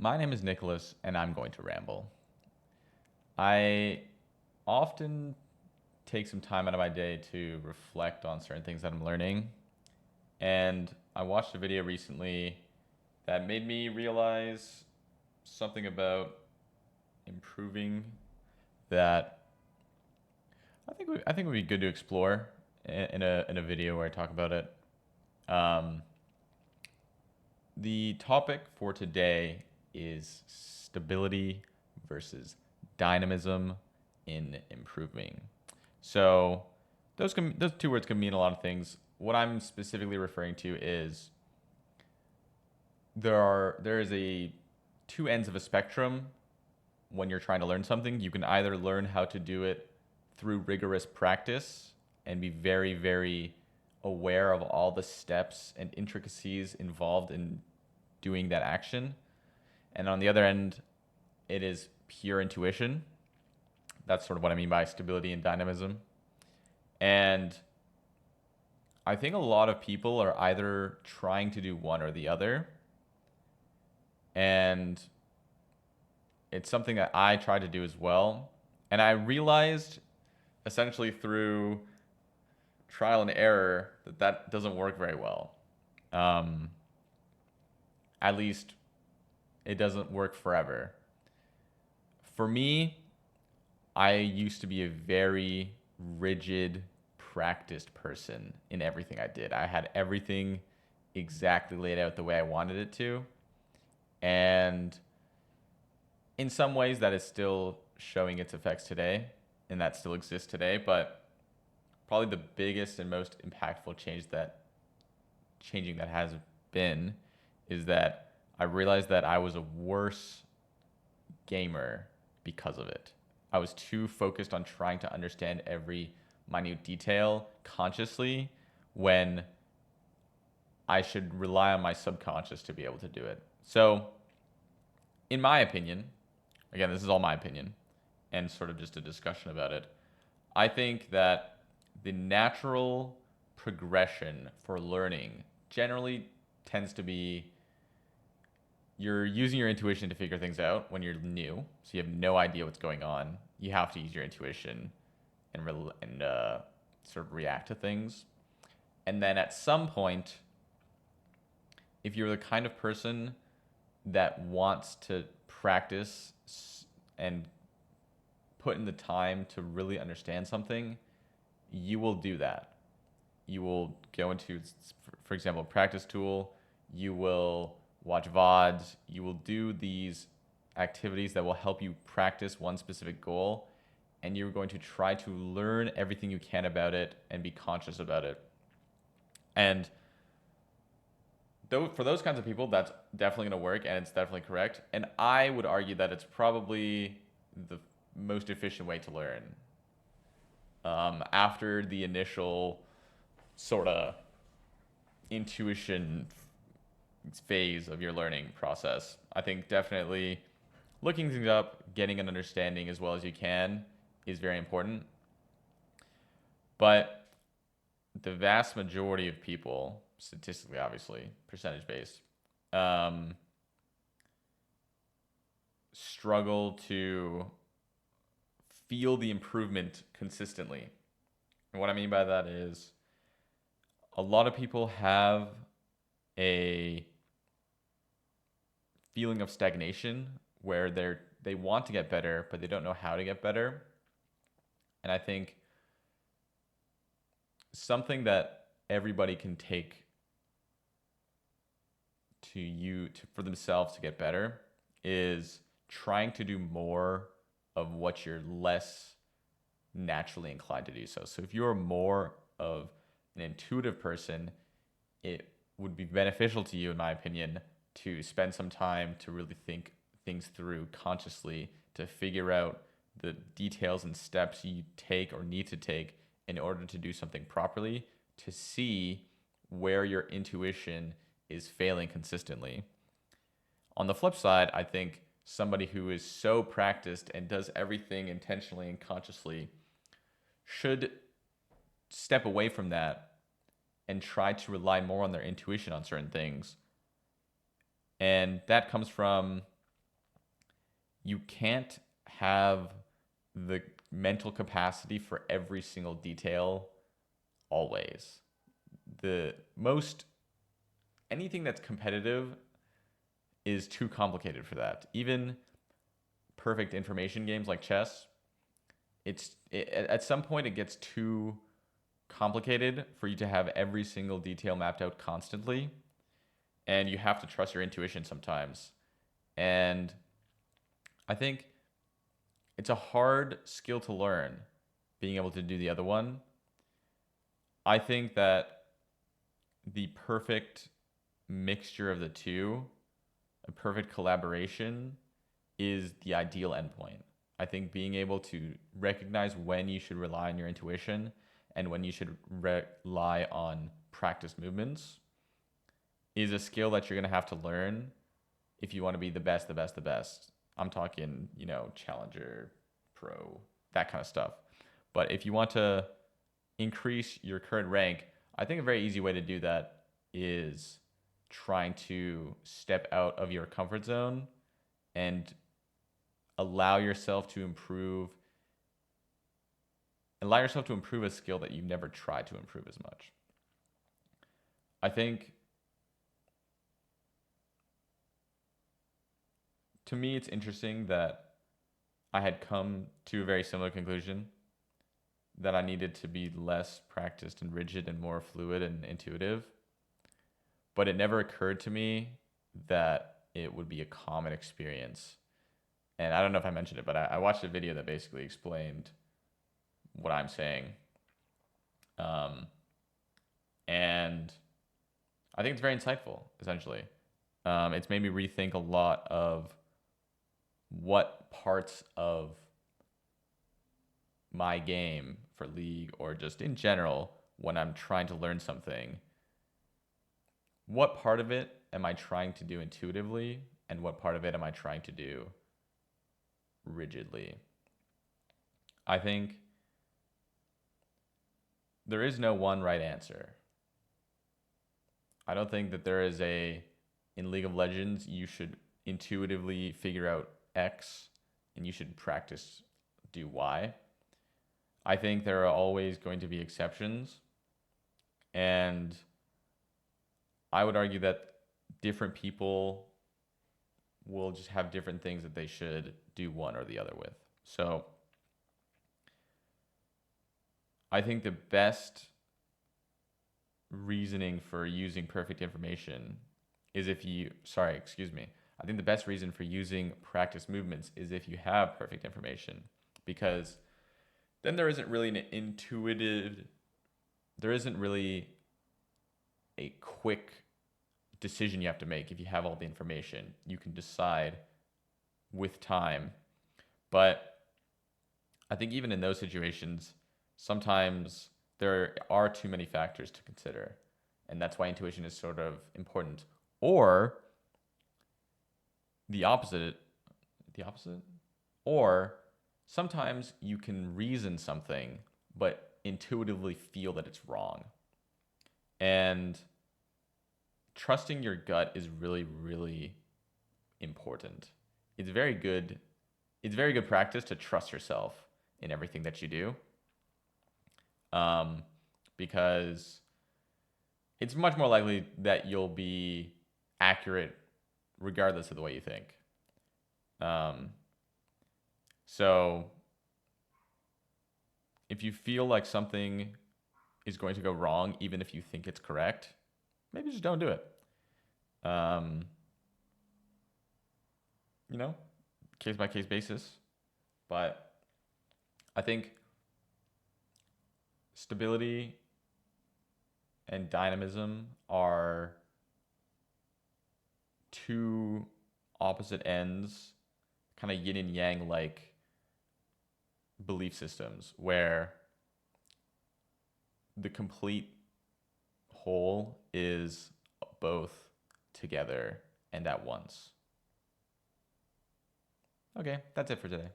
My name is Nicholas, and I'm going to ramble. I often take some time out of my day to reflect on certain things that I'm learning. And I watched a video recently that made me realize something about improving that I think would be good to explore in a video where I talk about it. Um, the topic for today is stability versus dynamism in improving. So those two words can mean a lot of things. What I'm specifically referring to is there is a two ends of a spectrum when you're trying to learn something. You can either learn how to do it through rigorous practice and be very, very aware of all the steps and intricacies involved in doing that action. And on the other end, it is pure intuition. That's sort of what I mean by stability and dynamism. And I think a lot of people are either trying to do one or the other. And it's something that I try to do as well. And I realized essentially through trial and error that doesn't work very well. Um, at least it doesn't work forever. For me, I used to be a very rigid, practiced person in everything I did. I had everything exactly laid out the way I wanted it to. And in some ways, that is still showing its effects today, and that still exists today. But probably the biggest and most impactful changing that has been is that I realized that I was a worse gamer because of it. I was too focused on trying to understand every minute detail consciously when I should rely on my subconscious to be able to do it. So, in my opinion, again, this is all my opinion and sort of just a discussion about it, I think that the natural progression for learning generally tends to be you're using your intuition to figure things out when you're new, so you have no idea what's going on. You have to use your intuition and sort of react to things. And then at some point, if you're the kind of person that wants to practice and put in the time to really understand something, you will do that. You will go into, for example, a practice tool. You will watch VODs. You will do these activities that will help you practice one specific goal. And you're going to try to learn everything you can about it and be conscious about it. And for those kinds of people, that's definitely going to work and it's definitely correct. And I would argue that it's probably the most efficient way to learn. After the initial sort of intuition phase of your learning process, I think definitely looking things up, getting an understanding as well as you can is very important. But the vast majority of people, statistically, obviously, percentage based, struggle to feel the improvement consistently. And what I mean by that is a lot of people have a feeling of stagnation where they want to get better, but they don't know how to get better. And I think something that everybody can take for themselves to get better is trying to do more of what you're less naturally inclined to do so if you're more of an intuitive person, it would be beneficial to you, in my opinion, to spend some time to really think things through consciously, to figure out the details and steps you take or need to take in order to do something properly, to see where your intuition is failing consistently. On the flip side, I think somebody who is so practiced and does everything intentionally and consciously should step away from that and try to rely more on their intuition on certain things. And that comes from you can't have the mental capacity for every single detail always. The most anything that's competitive is too complicated for that. Even perfect information games like chess, at some point it gets too complicated for you to have every single detail mapped out constantly, and you have to trust your intuition sometimes. And I think it's a hard skill to learn, being able to do the other one. I think that the perfect mixture of the two, a perfect collaboration, is the ideal endpoint. I think being able to recognize when you should rely on your intuition and when you should rely on practice movements is a skill that you're going to have to learn if you want to be the best, the best, the best. I'm talking, challenger, pro, that kind of stuff. But if you want to increase your current rank, I think a very easy way to do that is trying to step out of your comfort zone and allow yourself to improve a skill that you've never tried to improve as much. I think, to me, it's interesting that I had come to a very similar conclusion, that I needed to be less practiced and rigid and more fluid and intuitive. But it never occurred to me that it would be a common experience. And I don't know if I mentioned it, but I watched a video that basically explained what I'm saying. And I think it's very insightful, essentially. It's made me rethink a lot of what parts of my game for League or just in general, when I'm trying to learn something, what part of it am I trying to do intuitively and what part of it am I trying to do rigidly? I think there is no one right answer. I don't think that there is in League of Legends, you should intuitively figure out X and you should practice do Y. I think there are always going to be exceptions. And I would argue that different people will just have different things that they should do one or the other with. So I think the best reasoning for using perfect information is I think the best reason for using practice movements is if you have perfect information, because then there isn't really a quick decision you have to make. If you have all the information, you can decide with time. But I think even in those situations, sometimes there are too many factors to consider. And that's why intuition is sort of important. Or the opposite. Or sometimes you can reason something, but intuitively feel that it's wrong. And trusting your gut is really, really important. It's very good practice to trust yourself in everything that you do. Because it's much more likely that you'll be accurate regardless of the way you think. So if you feel like something is going to go wrong, even if you think it's correct, maybe just don't do it. Case by case basis. But I think stability and dynamism are two opposite ends, kind of yin and yang like belief systems, where the complete whole is both together and at once. Okay, that's it for today.